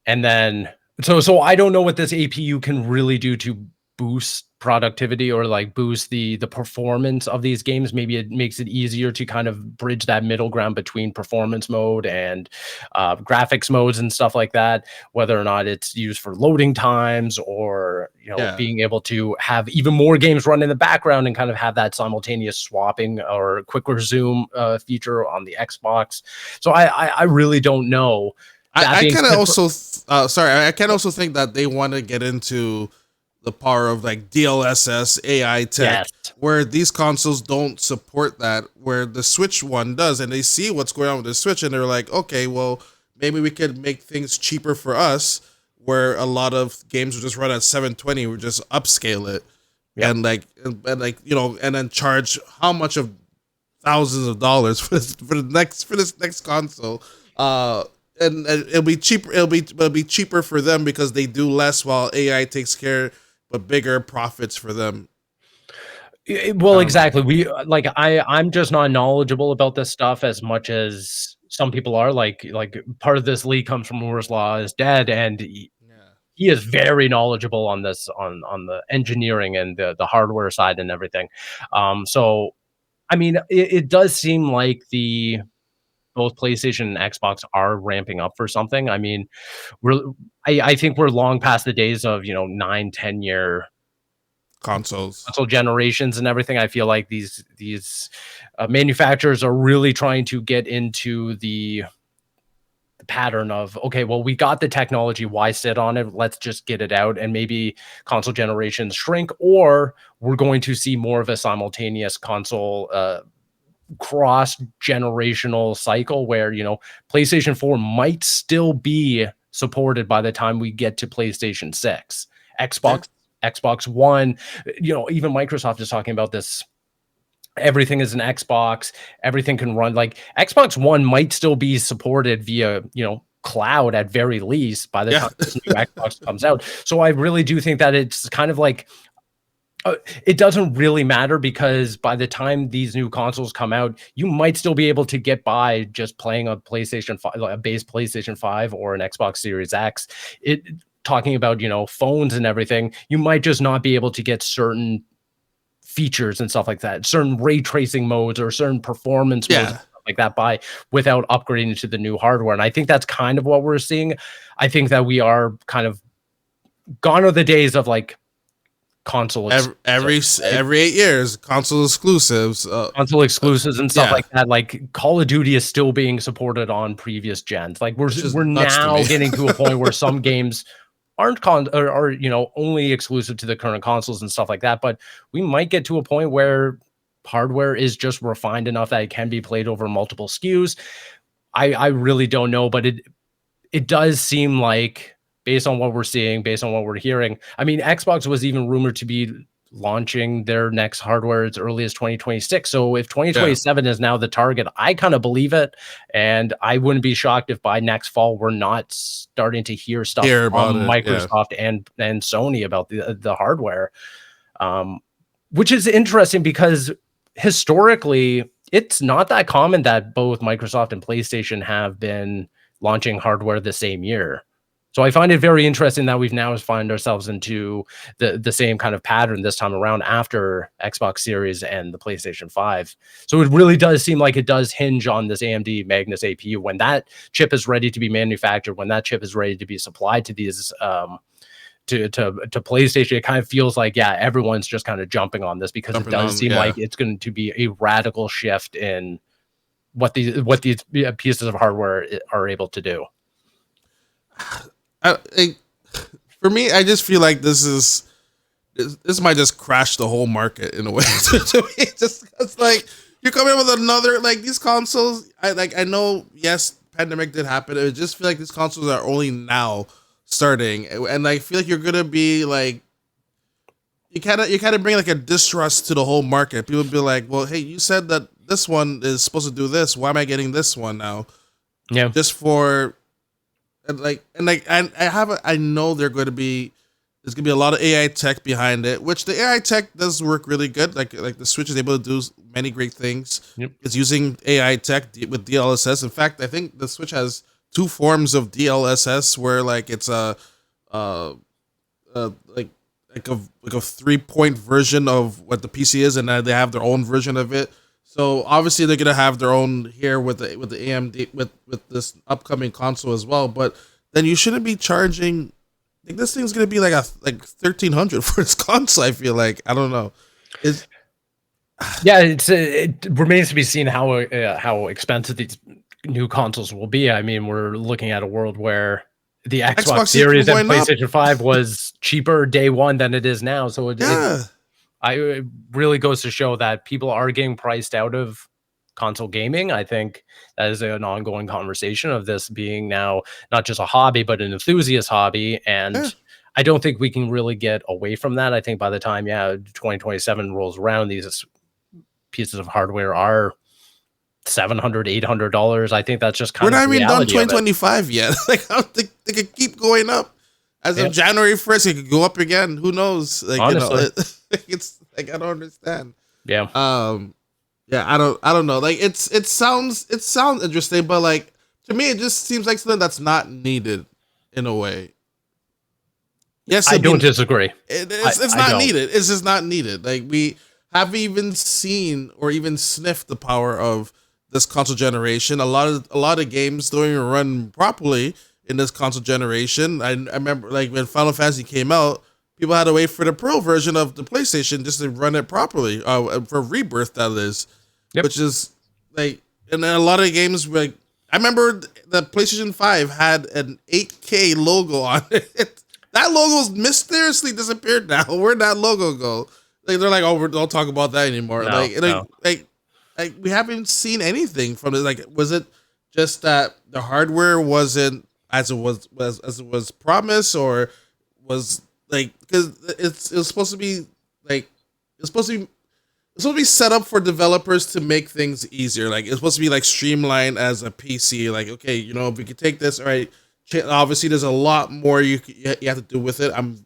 And then so I don't know what this APU can really do to boost productivity or like boost the performance of these games. Maybe it makes it easier to kind of bridge that middle ground between performance mode and graphics modes and stuff like that. Whether or not it's used for loading times or yeah. being able to have even more games run in the background and kind of have that simultaneous swapping or quick resume feature on the Xbox. So I really don't know. That I being kind of said, also, sorry, I can also think that they want to get into the power of like DLSS AI tech, yes. where these consoles don't support that, where the Switch one does, and they see what's going on with the Switch, and they're like, okay, well, maybe we could make things cheaper for us, where a lot of games will just run at 720, we just upscale it, Yep. and like and then charge how much of thousands of dollars for this next console. And it'll be cheaper. It'll be cheaper for them because they do less while AI takes care, but bigger profits for them. Well, I don't know. exactly. I'm just not knowledgeable about this stuff as much as some people are. Like part of this league comes from Moore's Law is dead, and Yeah. he is very knowledgeable on this on the engineering and the hardware side and everything. So I mean, it does seem like the both PlayStation and Xbox are ramping up for something. I mean, we're I think we're long past the days of 9, 10 year Consoles. console generations and everything. I feel like these manufacturers are really trying to get into the pattern of, okay, well, we got the technology, why sit on it? Let's just get it out, and maybe console generations shrink, or we're going to see more of a simultaneous console cross generational cycle where PlayStation 4 might still be supported by the time we get to PlayStation 6. Yeah. Xbox One, even Microsoft is talking about this. Everything is an Xbox, everything can run. Like Xbox One might still be supported via, cloud at very least by the Yeah. time this new Xbox comes out. So I really do think that it's kind of like it doesn't really matter because by the time these new consoles come out, you might still be able to get by just playing a PlayStation 5, like a base PlayStation 5 or an Xbox Series X. It talking about, phones and everything, you might just not be able to get certain features and stuff like that, certain ray tracing modes or certain performance modes Yeah. like that by without upgrading to the new hardware. And I think that's kind of what we're seeing. I think that we are kind of gone are the days of like console exclusives, right? Every 8 years, console exclusives. Console exclusives and stuff Yeah, like that. Like Call of Duty is still being supported on previous gens. Like which is we're nuts to now me. getting to a point where some games aren't are only exclusive to the current consoles and stuff like that. But we might get to a point where hardware is just refined enough that it can be played over multiple SKUs. I really don't know, but it does seem like based on what we're seeing, based on what we're hearing. I mean, Xbox was even rumored to be launching their next hardware as early as 2026. So if Yeah, 2027 is now the target, I kind of believe it. And I wouldn't be shocked if by next fall we're not starting to hear stuff hear from about it. Yeah, Microsoft and Sony about the hardware. Um, which is interesting because historically it's not that common that both Microsoft and PlayStation have been launching hardware the same year. So I find it very interesting that we've now find ourselves into the same kind of pattern this time around after Xbox Series and the PlayStation 5. So it really does seem like it does hinge on this AMD Magnus APU. When that chip is ready to be manufactured, when that chip is ready to be supplied to these to PlayStation, it kind of feels like, yeah, everyone's just kind of jumping on this because it Jumping does on, seem yeah. like it's going to be a radical shift in what these pieces of hardware are able to do. I, for me, I just feel like this might just crash the whole market in a way. To me, just it's like you're coming up with another like these consoles. I know, yes, pandemic did happen. I just feel like these consoles are only now starting, and I feel like you're gonna be like you kind of bring like a distrust to the whole market. People be like, well, hey, you said that this one is supposed to do this. Why am I getting this one now? Yeah. Just for I know there's gonna be a lot of AI tech behind it, which the AI tech does work really good. Like the Switch is able to do many great things. Yep. It's using AI tech with DLSS. In fact, I think the Switch has two forms of DLSS where like it's uh, like like a 3 point version of what the PC is, and then they have their own version of it. So obviously they're gonna have their own here with the AMD with this upcoming console as well. But then you shouldn't be charging. I think this thing's gonna be like 1,300 for this console. I feel like I don't know. It's Yeah, it remains to be seen how expensive these new consoles will be. I mean, we're looking at a world where the Xbox Xbox keeps Series and going up. PlayStation 5 was cheaper day one than it is now. So Yeah, it really goes to show that people are getting priced out of console gaming. I think that is an ongoing conversation of this being now not just a hobby, but an enthusiast hobby. yeah. And I don't think we can really get away from that. I think by the time, 2027 rolls around, these pieces of hardware are $700, $800. I think that's just We're kind of not the even done reality of it. 2025 yet. Like I think they could keep going up. As of Yeah, January 1st, it could go up again. Who knows? Like honestly. it's like I don't understand. Yeah. Um, yeah, I don't know. Like it sounds interesting, but like to me, it just seems like something that's not needed in a way. Yes, I I don't mean disagree. it's I not don't. needed. It's just not needed. Like we haven't even seen or even sniffed the power of this console generation. A lot of games don't even run properly in this console generation. I remember like when Final Fantasy came out, people had to wait for the Pro version of the PlayStation just to run it properly. For Rebirth, that is, Yep. which is like, and then a lot of games like I remember the PlayStation 5 had an 8K logo on it. That logo's mysteriously disappeared now. Where'd that logo go? Like they're like, oh, we don't talk about that anymore. No, no. Like we haven't seen anything from it. Like, was it just that the hardware wasn't as it was promised, or was like because it's supposed to be like it's supposed to be it's supposed to be set up for developers to make things easier. Like it's supposed to be like streamlined as a PC. Like okay, we could take this. All right, obviously there's a lot more you have to do with it. I'm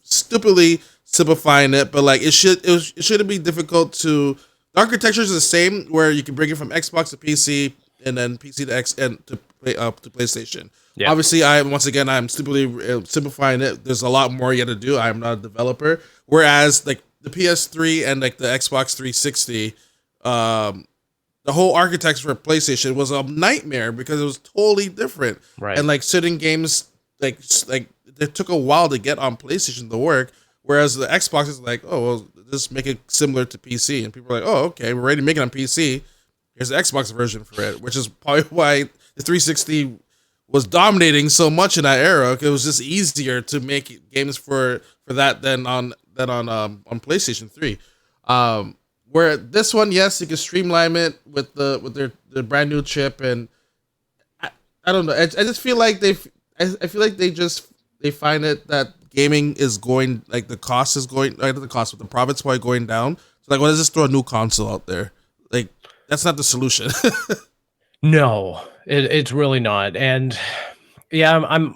stupidly simplifying it, but like it shouldn't be difficult to. The architecture is the same, where you can bring it from Xbox to PC and then PC to X and to PlayStation. Yeah. Obviously, I'm stupidly simplifying it. There's a lot more you have to do. I'm not a developer. Whereas like the PS3 and like the Xbox 360, the whole architecture for PlayStation was a nightmare because it was totally different. Right. And like certain games, like it took a while to get on PlayStation to work. Whereas the Xbox is like, oh, well, just make it similar to PC, and people are like, oh, okay, we're ready to make it on PC. Here's the Xbox version for it, which is probably why the 360 was dominating so much in that era. It was just easier to make games for that than on PlayStation 3. Where this one, yes, you can streamline it with their brand new chip, and I don't know. I just feel like I feel like they find it that gaming is going like the cost is going like not the cost, but the profits probably going down. So like, why does just throw a new console out there? Like that's not the solution. No, it's really not. And yeah, I'm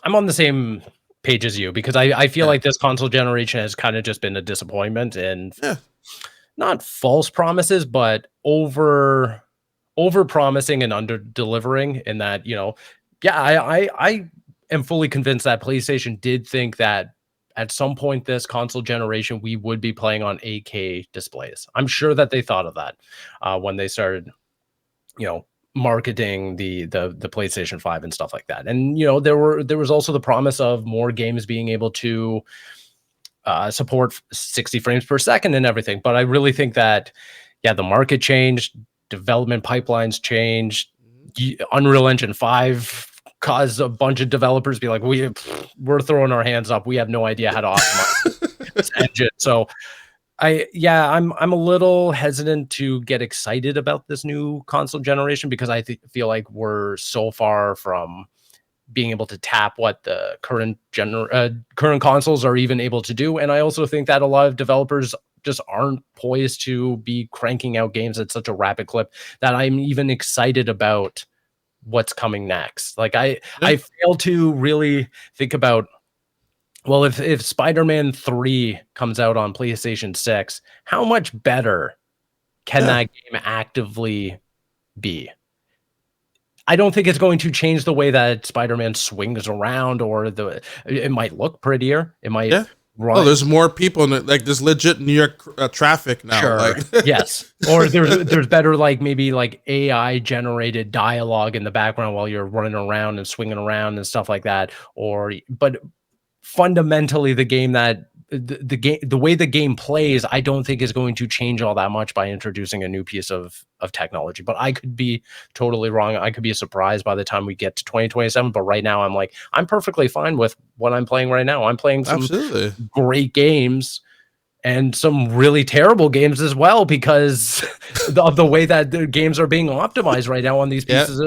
on the same page as you because I feel Yeah, like this console generation has kind of just been a disappointment and yeah, not false promises, but over promising and under delivering in that, Yeah, I am fully convinced that PlayStation did think that at some point this console generation we would be playing on 8K displays. I'm sure that they thought of that when they started, you know, marketing the PlayStation 5 and stuff like that. And you know, there was also the promise of more games being able to support 60 frames per second and everything. But I really think that, yeah, the market changed, development pipelines changed. Unreal Engine 5 caused a bunch of developers be like, we're throwing our hands up. We have no idea how to optimize this engine. So I'm a little hesitant to get excited about this new console generation because feel like we're so far from being able to tap what the current consoles are even able to do. And I also think that a lot of developers just aren't poised to be cranking out games at such a rapid clip that I'm even excited about what's coming next. Like I fail to really think about, well, if Spider-Man 3 comes out on PlayStation 6, how much better can that game actively be? I don't think it's going to change the way that Spider-Man swings around, or it might look prettier. It might run. Oh, there's more people in it. Like there's legit New York traffic now. Sure. Like Yes. Or there's better, like maybe like AI generated dialogue in the background while you're running around and swinging around and stuff like that. But fundamentally the game that the way the game plays, I don't think is going to change all that much by introducing a new piece of technology. But I could be totally wrong. I could be surprised by the time we get to 2027. But right now, I'm perfectly fine with what I'm playing right now. I'm playing some great games and some really terrible games as well because of the way that the games are being optimized right now on these pieces.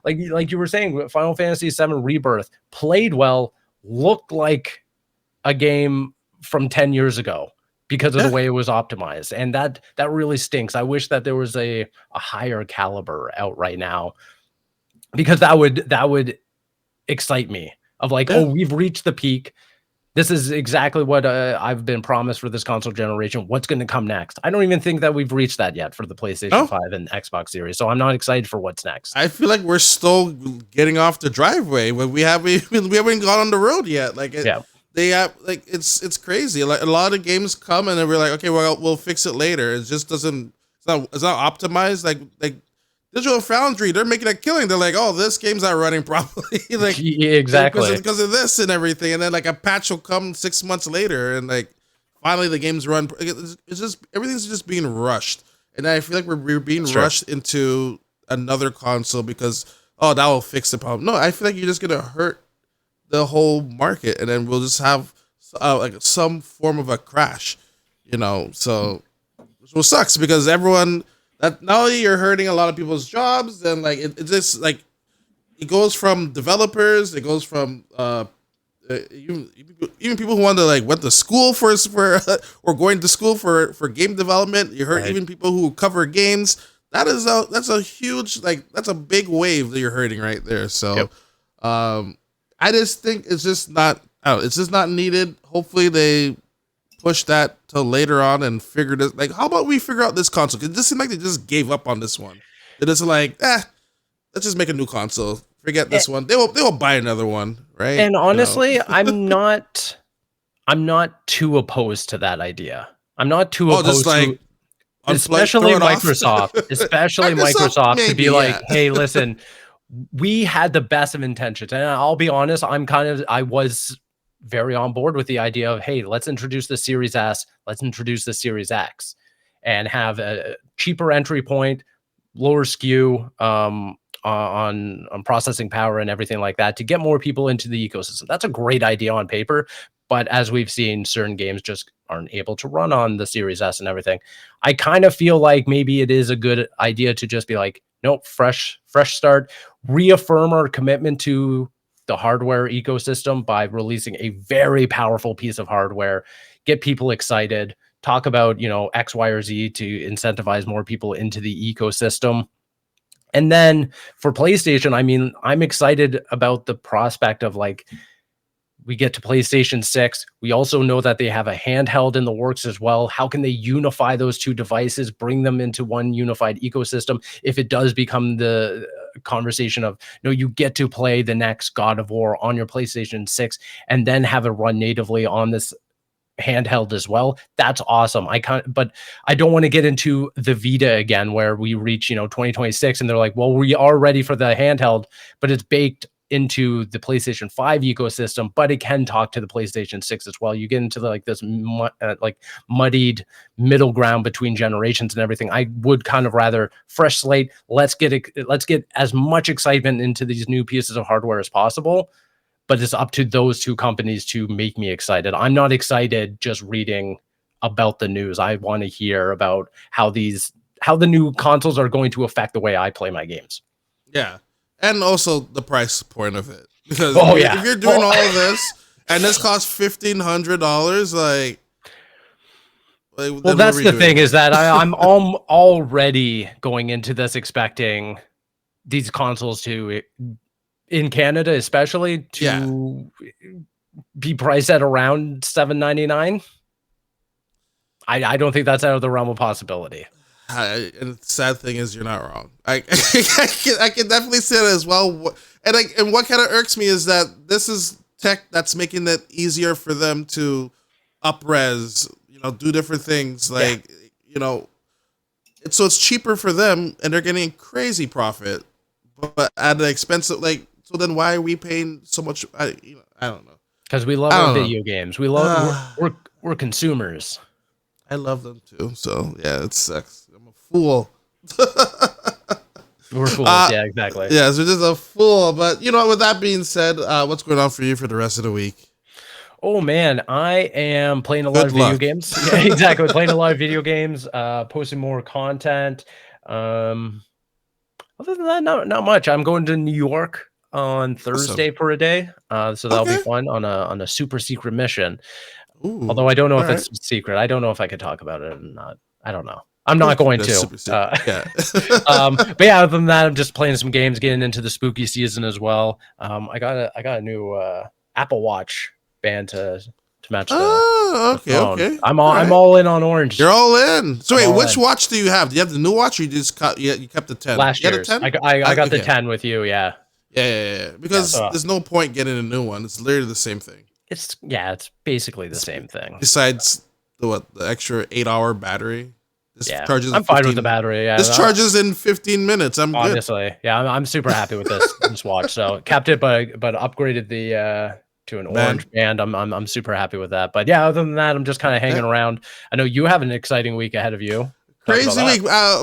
Like you were saying, Final Fantasy VII Rebirth played well, looked like a game from 10 years ago because of the way it was optimized. And that really stinks. I wish that there was a higher caliber out right now, because that would excite me of like, oh, we've reached the peak. This is exactly what I've been promised for this console generation. What's going to come next? I don't even think that we've reached that yet for the PlayStation 5 and Xbox Series. So I'm not excited for what's next. I feel like we're still getting off the driveway when we haven't gone on the road yet. Like they have, like it's crazy. Like a lot of games come and then we're like, okay, well we'll fix it later. It just doesn't. It's not optimized. Like Digital Foundry, they're making a killing. They're like, oh, this game's not running properly. Like exactly because of this and everything. And then like a patch will come 6 months later, and like finally the game's run. It's just everything's just being rushed, and I feel like we're being rushed into another console because that will fix the problem. No, I feel like you're just gonna hurt the whole market, and then we'll just have like some form of a crash, so which sucks because everyone that not only you're hurting a lot of people's jobs, then like it just like it goes from developers, it goes from even people who want to like went to school for or going to school for game development. You hurt even people who cover games. That's a huge, like that's a big wave that you're hurting right there. So I just think it's just not needed. Hopefully they push that till later on and figure this. Like, how about we figure out this console? Because it just seemed like they just gave up on this one. It is like, let's just make a new console. Forget this one. They will buy another one, right? And honestly, I'm not too opposed to that idea. I'm not too opposed to, especially Microsoft, Microsoft to be like, hey, listen. We had the best of intentions, and I'll be honest, I was very on board with the idea of, hey, let's introduce the Series S, let's introduce the Series X, and have a cheaper entry point, lower SKU on processing power and everything like that to get more people into the ecosystem. That's a great idea on paper, but as we've seen, certain games just aren't able to run on the Series S and everything. I kind of feel like maybe it is a good idea to just be like, nope, fresh start, reaffirm our commitment to the hardware ecosystem by releasing a very powerful piece of hardware, get people excited, talk about, X, Y, or Z to incentivize more people into the ecosystem. And then for PlayStation, I'm excited about the prospect of like, we get to PlayStation 6. We also know that they have a handheld in the works as well. How can they unify those two devices, bring them into one unified ecosystem if it does become the conversation of, you get to play the next God of War on your PlayStation 6 and then have it run natively on this handheld as well. That's awesome. But I don't want to get into the Vita again, where we reach 2026 and they're like, well, we are ready for the handheld, but it's baked into the PlayStation 5 ecosystem, but it can talk to the PlayStation 6 as well. You get into this muddied middle ground between generations and everything. I would kind of rather fresh slate. Let's get as much excitement into these new pieces of hardware as possible. But it's up to those two companies to make me excited. I'm not excited just reading about the news. I want to hear about how the new consoles are going to affect the way I play my games. Yeah. And also the price point of it. Because if you're doing all of this and this costs $1,500, well, that's the thing, is that I'm already going into this expecting these consoles to, in Canada especially, to be priced at around $799. I don't think that's out of the realm of possibility. And the sad thing is, you're not wrong. I can definitely say that as well. And what kind of irks me is that this is tech that's making it easier for them to up-res, do different things. So it's cheaper for them and they're getting crazy profit, but at the expense of so then why are we paying so much? I don't know. Because we love our video games. We love we're consumers. I love them too. So yeah, it sucks. I'm a fool. We're fools. Yeah, exactly. Yeah, so just a fool. But with that being said, what's going on for you for the rest of the week? Oh man, I am playing a lot of video games. Yeah, exactly. Playing a lot of video games, posting more content. Other than that, not much. I'm going to New York on Thursday for a day, so that'll be fun on a super secret mission. Ooh, although I don't know if it's secret. I don't know if I could talk about it or not. I don't know. I'm not going to. But yeah, other than that, I'm just playing some games, getting into the spooky season as well. I got a new Apple Watch band to match the phone. Okay. I'm all in on orange. You're all in. So wait, which watch do you have? Do you have the new watch, or you just you kept the 10? Last year, I got the 10 with you. Yeah. Because there's no point getting a new one. It's literally the same thing. It's basically the same thing. Besides the extra 8-hour battery. This charges. I'm fine with the battery. Yeah, this charges in 15 minutes. I'm honestly, good. Yeah, I'm super happy with this watch. So kept it, but upgraded the to an orange band. I'm super happy with that. But yeah, other than that, I'm just kind of hanging around. I know you have an exciting week ahead of you. Crazy week.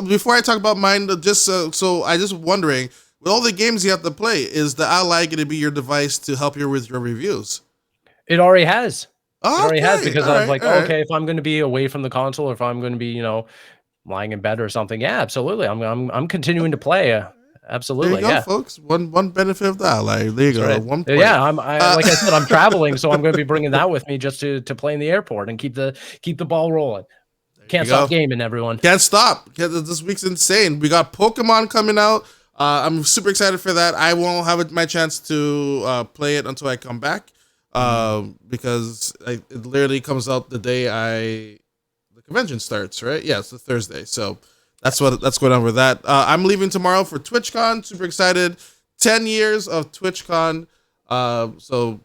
Before I talk about mine, just so I just wondering, with all the games you have to play, is the Ally going to be your device to help you with your reviews? It already has. Oh, it already has, because I was like, okay, if I'm going to be away from the console, or if I'm going to be, lying in bed or something, yeah, absolutely. I'm continuing to play. Absolutely, there you go, folks. One benefit of the Ally. There you go. Right. One point. Yeah, like I said, I'm traveling, so I'm going to be bringing that with me just to play in the airport and keep the ball rolling. Can't stop gaming, everyone. Can't stop. This week's insane. We got Pokemon coming out. I'm super excited for that. I won't have my chance to play it until I come back. Because it literally comes out the day the convention starts, right? Yeah, it's a Thursday. So that's going on with that. I'm leaving tomorrow for TwitchCon. Super excited. 10 years of TwitchCon. So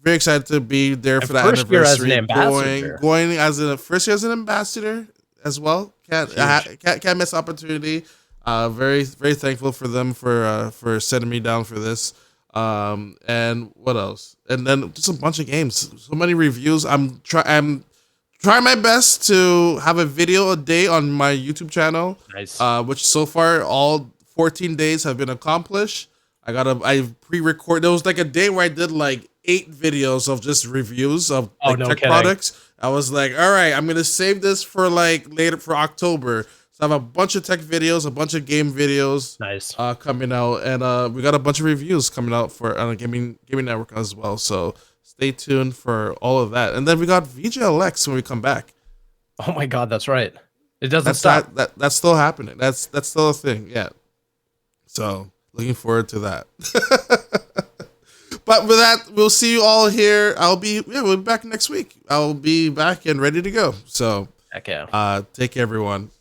very excited to be there for that anniversary. As an ambassador. Going as a first year as an ambassador as well. Can't miss opportunity. Very, very thankful for them for setting me down for this. And what else? And then just a bunch of games. So many reviews. I'm trying my best to have a video a day on my YouTube channel. Nice. Which so far all 14 days have been accomplished. I pre-record. There was like a day where I did like 8 videos of just reviews of tech products. I was like, all right, I'm gonna save this for later for October. So I have a bunch of tech videos, a bunch of game videos, coming out, and we got a bunch of reviews coming out for Gaming Network as well. So stay tuned for all of that. And then we got VGLX when we come back. Oh my God, that's right. It doesn't stop. That's still happening. That's still a thing. Yeah. So looking forward to that. But with that, we'll see you all here. We'll be back next week. I'll be back and ready to go. So heck yeah. Take care, everyone.